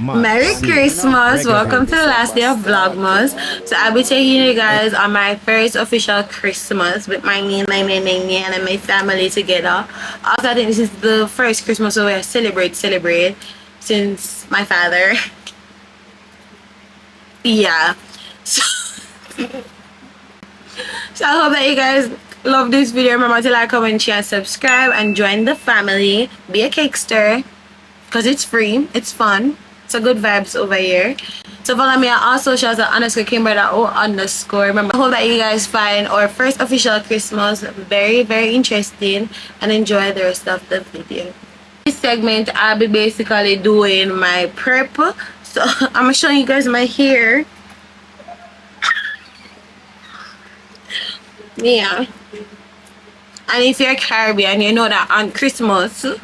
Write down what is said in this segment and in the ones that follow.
Merry Christmas! Welcome to the last day of Vlogmas. So I'll be taking you guys on my first official Christmas with my and my family together. Also, I think this is the first Christmas where I celebrate since my father. Yeah. So I hope that you guys love this video. Remember to like, comment, share, subscribe, and join the family. Be a Kickster because it's free. It's fun. It's a good vibes over here. So follow me on all socials at _kimberlyc_. Remember, I hope that you guys find our first official Christmas very interesting and enjoy the rest of the video. This segment I'll be basically doing my prep. So I'm gonna show you guys my hair. Yeah. And if you're Caribbean, you know that on Christmas we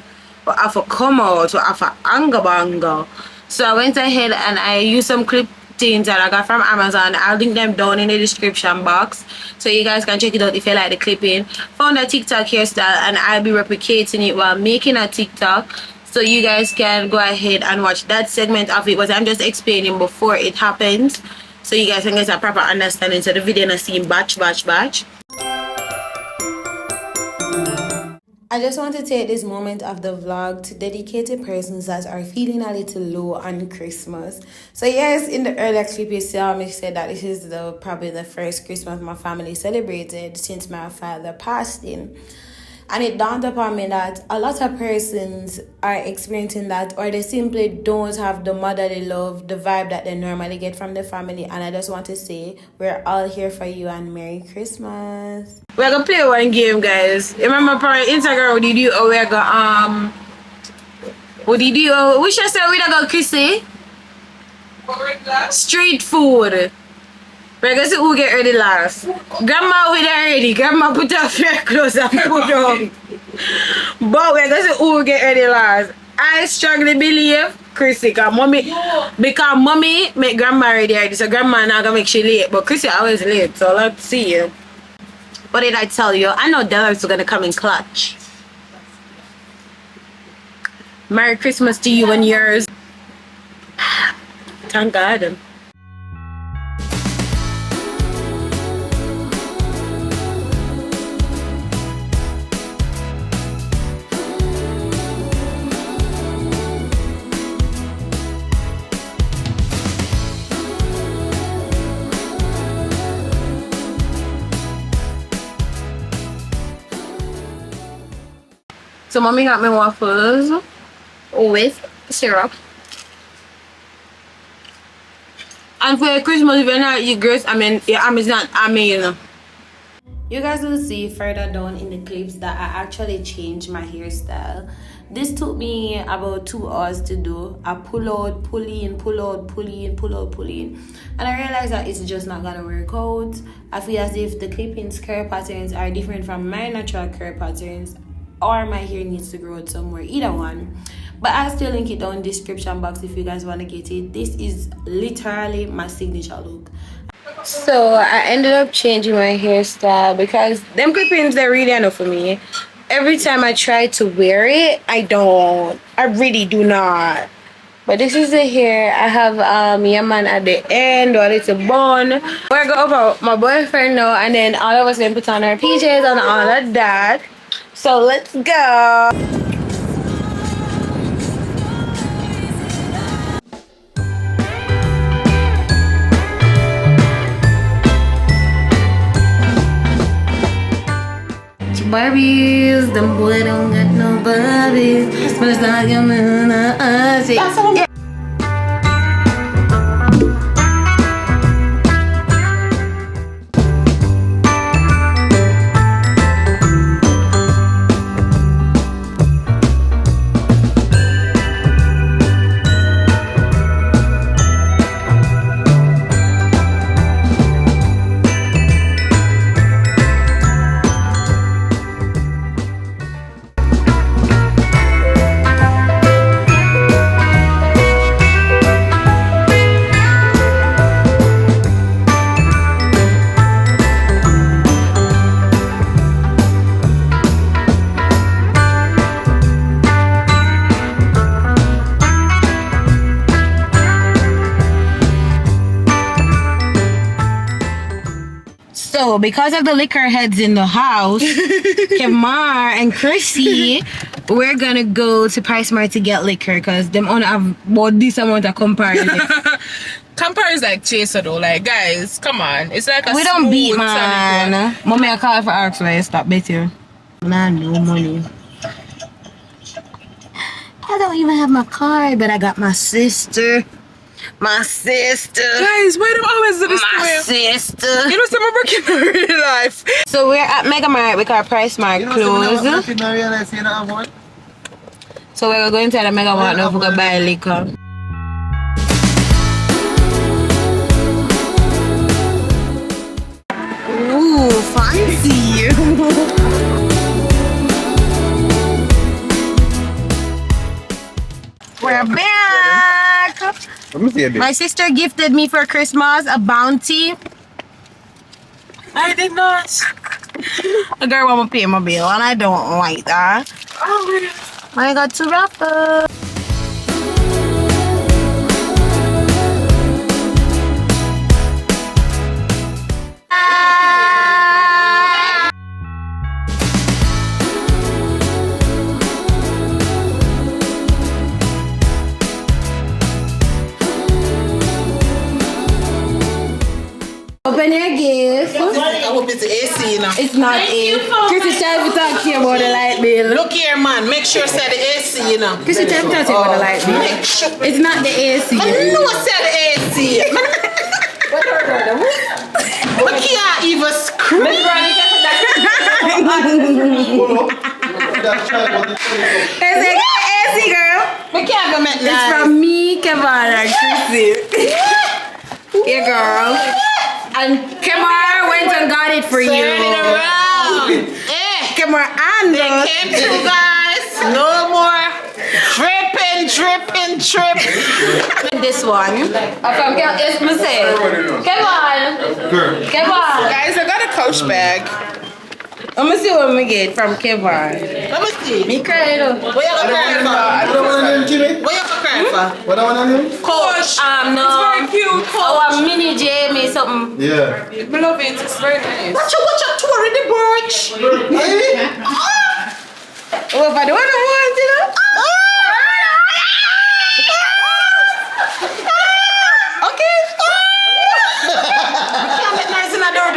have to come out, we have to anga banga. So I went ahead and I used some clip things that I got from Amazon. I'll link them down in the description box so you guys can check it out if you like the clipping. Found a TikTok hairstyle and I'll be replicating it while making a TikTok, so you guys can go ahead and watch that segment of it, but I'm just explaining before it happens so you guys can get a proper understanding, so the video not seem batch. I just want to take this moment of the vlog to dedicate to persons that are feeling a little low on Christmas. So yes, in the earlier clip you saw me say that this is probably the first Christmas my family celebrated since my father passed in. And it dawned upon me that a lot of persons are experiencing that, or they simply don't have the motherly love, the vibe that they normally get from the family. And I just want to say, we're all here for you and Merry Christmas. We're gonna play one game, guys. Remember for Instagram, what did you do? We're gonna, what did you do? We should say we're gonna go Chrissy. Street food. We're going to see who get ready last. Grandma with her ready. Grandma put her fair clothes and put on. But we're going to see who get ready last. I strongly believe Chrissy, because mommy make grandma ready. So grandma not going to make she late. But Chrissy always late. So let's see. What did I tell you? I know Delars are going to come in clutch. Merry Christmas to you and yours. Thank God. So mommy got me waffles with syrup. And for Christmas, if you're not eat grits, it's not, you know. You guys will see further down in the clips that I actually changed my hairstyle. This took me about 2 hours to do. I pull out, pull in, pull out, pull in, pull out, pull in. And I realized that it's just not gonna work out. I feel as if the clipping curl patterns are different from my natural curl patterns, or my hair needs to grow out somewhere, either one. But I'll still link it down in the description box if you guys want to get it. This is literally my signature look. So I ended up changing my hairstyle because them clippings, they're really enough for me. Every time I try to wear it, I really do not. But this is the hair. I have yaman at the end, or it's a bun. We're going over my boyfriend now, and then all of us going to put on our PJs and all of that. So let's go. Barbies, them boy don't got no Barbies, but it's not your moon. Yeah. So, because of the liquor heads in the house, Kemar and Chrissy, we're gonna go to PriceMart to get liquor because them only have about this amount of comparison. Campari is like chaser though, like guys, come on. It's like a We don't beat, smooth man. tonic one. Mommy, I call for Arcs where I stop betting. Nah, no money. I don't even have my card, but I got my sister. My sister. Guys, why do I always do this to My me? sister. You know, some working in real life. So we're at Mega Mart because PriceMart closed. So we're going to the Mega Mart now to go buy liquor. Ooh, fancy. We're back. Let me see it. My sister gifted me for Christmas a bounty. I did not. A girl want to pay my bill and I don't like that. Oh, I got two raffles. Open your gift. I hope it's AC, you know. It's not A. Chrissy trying to talk to you about the light bill. Look here, man. Make sure say the AC, you know. Chrissy trying to talk to you about the light bill. Make sure. It's not the AC. I know I said the AC. I can't even scream. It's like AC, girl. I can't even make It's from me, Kevin, and Chrissy. Yeah, girl. And Kemar went and got it for you. Turn it around. Kemar and They came through, guys. No more dripping. this one. From it's Missy. Come on. Guys, I got a Coach bag. Let me see what we get from Kevin. Let me see. Me crying. What you crying for? What you crying for? What I want to do? Coach. No. It's very cute. Oh, a mini Jamie something. Yeah. I love it. It's very nice. Watch out, touring the birch. Oh, if I don't want to, you know? Okay. Can't make nice in a door.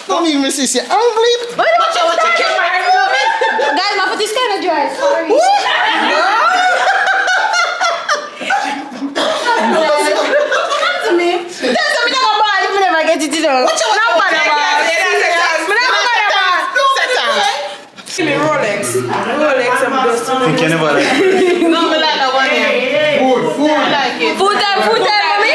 Don't even see your ugly. Watch out, camera. Guys, my foot is kind of dry. Sorry. To me. That's something I'm bad if I never get it, you know. Watch out, Give me Rolex. Rolex, I'm just Think you never like it. No, I like that one here. Food. I like it. Food time, mommy.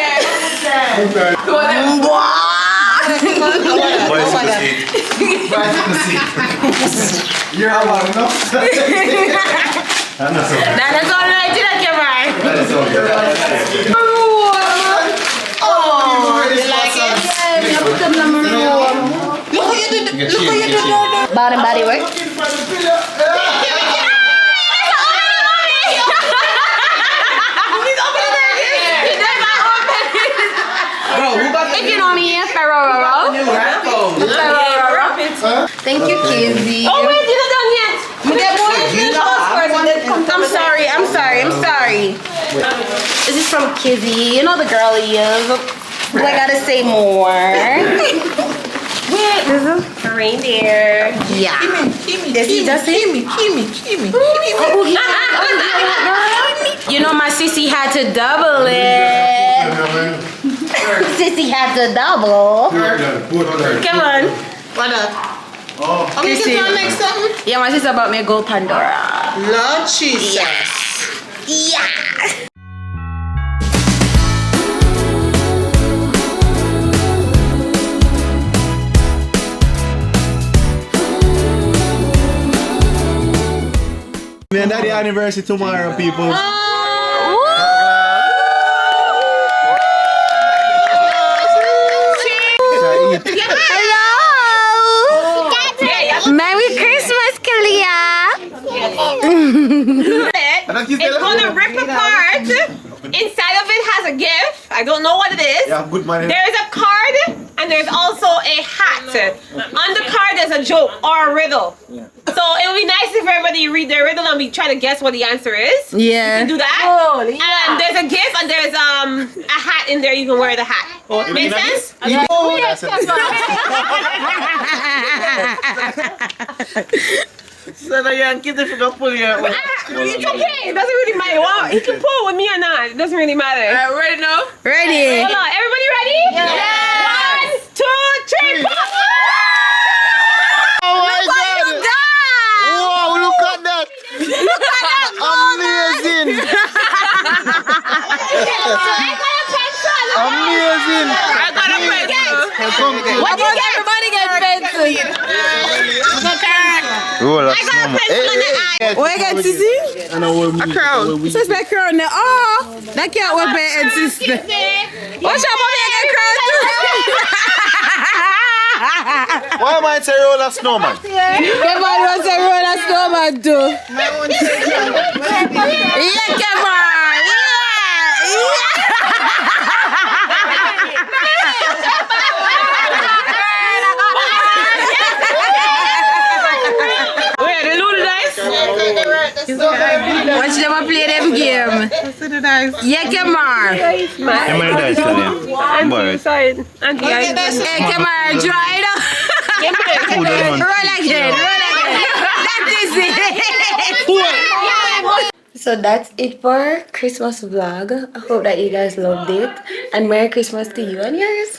Bicycle seat. You're a lot, no? That's all right, you know, Kevin. That is all good. Oh, you like it? Yeah, put them in my room. Look how you do the, look how you do the. Body work. If you know me, Ferraro. Thank you, Kizzy. Oh, wait, you're not done yet. I'm sorry. This is from Kizzy. You know the girl he is. But I gotta say more. Wait, this is a reindeer. Yeah. This is just Kimmy. You know my sissy had to double it. Sissy had to double. Come on. What up? Oh, we can do next something? Yeah, my sister bought me a gold Pandora. Lord Jesus. Yeah. Me and daddy anniversary tomorrow, people. Hello. Merry Christmas, Kalia. It's gonna rip apart. Inside of it has a gift. I I don't know what it is. Yeah, good man. There's a card and there's also a hat. On the card there's a joke or a riddle. So it would be nice if everybody read their riddle and we try to guess what the answer is. Yeah. You can do that. And there's a gift and there's a hat in there. You can wear the hat. Make sense? Oh, that's it. So now you keep the figure pull your way. It's okay. It doesn't really matter. Well, he can pull with me or not. It doesn't really matter. Ready now? Ready? Hold on. Everybody ready? Yeah. 1, 2, 3, pull! Oh my God! Wow, look at that! Amazing! Amazing! I got a pencil. What did everybody get pencil? Roll a I got a pencil in the eye. What you get to see? A crown. It says my crown there. Oh, that can't wear my head, sister. What's your mommy get crown too? Why am I saying roll a snowman? Kevin wants to roll a snowman too. Yeah, Kevin. Wait, the little dice? Watch them play them game. Yeah, Kemar. Sorry. Auntie, Hey, Kemar, dry it up. Roll again. That is it. So that's it for Christmas vlog. I hope that you guys loved it. And Merry Christmas to you and yours.